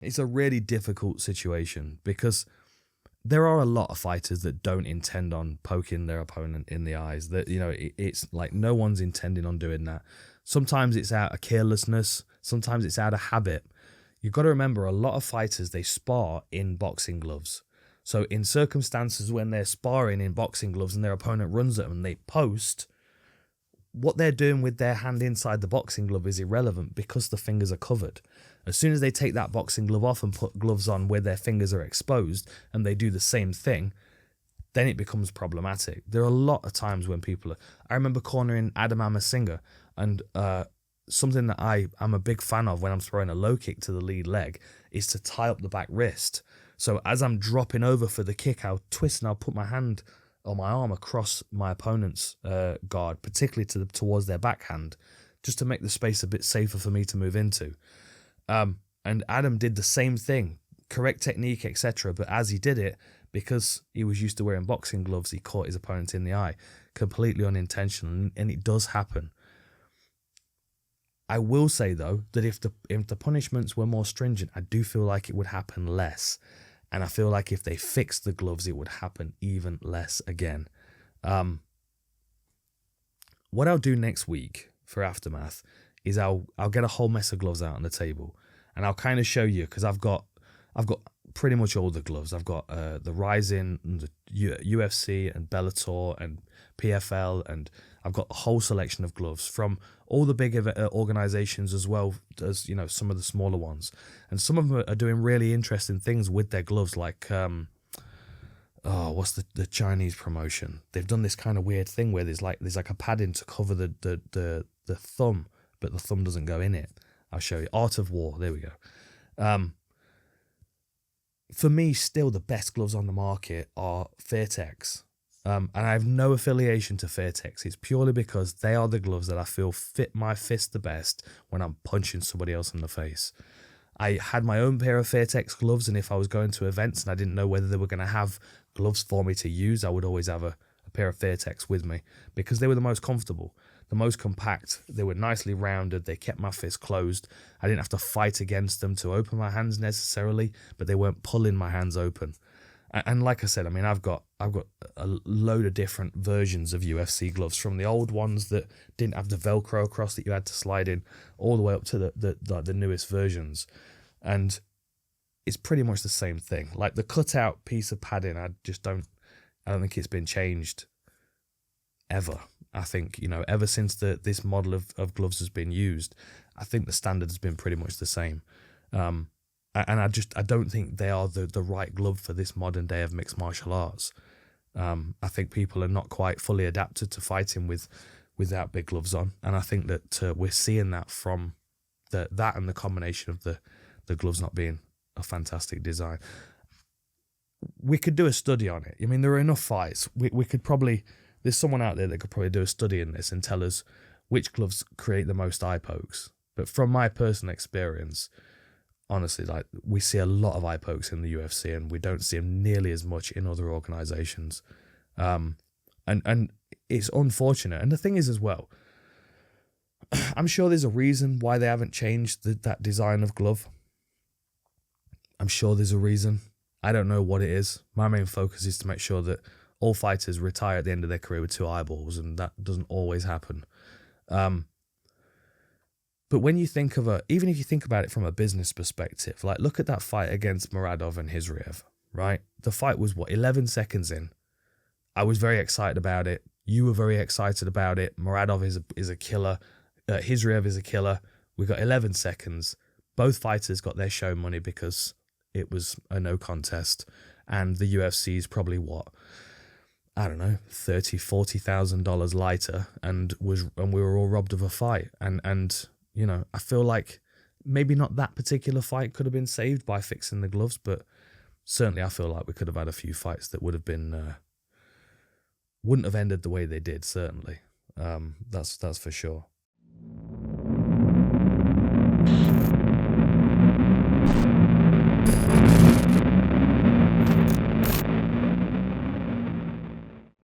It's a really difficult situation because there are a lot of fighters that don't intend on poking their opponent in the eyes. That, you know, it's like no one's intending on doing that. Sometimes it's out of carelessness. Sometimes it's out of habit. You've got to remember, a lot of fighters, they spar in boxing gloves. So in circumstances when they're sparring in boxing gloves and their opponent runs at them and they post, what they're doing with their hand inside the boxing glove is irrelevant because the fingers are covered. As soon as they take that boxing glove off and put gloves on where their fingers are exposed and they do the same thing, then it becomes problematic. There are a lot of times when people are... I remember cornering Adam Amasinga, and something that I'm a big fan of when I'm throwing a low kick to the lead leg is to tie up the back wrist. So as I'm dropping over for the kick, I'll twist and I'll put my hand or my arm across my opponent's guard, particularly towards their backhand, just to make the space a bit safer for me to move into. And Adam did the same thing, correct technique, etc. But as he did it, because he was used to wearing boxing gloves, he caught his opponent in the eye, completely unintentional, and it does happen. I will say, though, that if the punishments were more stringent, I do feel like it would happen less. And I feel like if they fixed the gloves, it would happen even less again. What I'll do next week for Aftermath is I'll get a whole mess of gloves out on the table, and I'll kind of show you, because I've got pretty much all the gloves. I've got the Rising, and the UFC and Bellator and PFL, and I've got a whole selection of gloves from all the big organizations as well as, you know, some of the smaller ones. And some of them are doing really interesting things with their gloves, like what's the Chinese promotion? They've done this kind of weird thing where there's like a padding to cover the thumb, but the thumb doesn't go in it. I'll show you. Art of War. There we go. For me, still the best gloves on the market are Fairtex. And I have no affiliation to Fairtex. It's purely because they are the gloves that I feel fit my fist the best when I'm punching somebody else in the face. I had my own pair of Fairtex gloves, and if I was going to events and I didn't know whether they were going to have gloves for me to use, I would always have a pair of Fairtex with me because they were the most comfortable, the most compact. They were nicely rounded. They kept my fist closed. I didn't have to fight against them to open my hands necessarily, but they weren't pulling my hands open. And like I said, I mean, I've got a load of different versions of UFC gloves, from the old ones that didn't have the Velcro across that you had to slide in, all the way up to the newest versions. And it's pretty much the same thing. Like the cutout piece of padding, I don't think it's been changed ever. I think, you know, ever since this model of gloves has been used, I think the standard has been pretty much the same. And I don't think they are the right glove for this modern day of mixed martial arts. I think people are not quite fully adapted to fighting without big gloves on, and I think that we're seeing that from that and the combination of the gloves not being a fantastic design. We could do a study on it. I mean, there are enough fights. We could probably... There's someone out there that could probably do a study in this and tell us which gloves create the most eye pokes. But from my personal experience, honestly, like, we see a lot of eye pokes in the UFC, and we don't see them nearly as much in other organizations. And it's unfortunate. And the thing is as well, I'm sure there's a reason why they haven't changed that design of glove. I'm sure there's a reason. I don't know what it is. My main focus is to make sure that all fighters retire at the end of their career with 2 eyeballs, and that doesn't always happen. But when you think even if you think about it from a business perspective, like, look at that fight against Muradov and Hizriev, right? The fight was 11 seconds in. I was very excited about it. You were very excited about it. Muradov is a killer. Hizriev is a killer. We got 11 seconds. Both fighters got their show money because it was a no contest, and the UFC is probably I don't know, $30,000-$40,000 lighter, and we were all robbed of a fight. And you know, I feel like maybe not that particular fight could have been saved by fixing the gloves, but certainly I feel like we could have had a few fights that would have been wouldn't have ended the way they did. Certainly, that's for sure.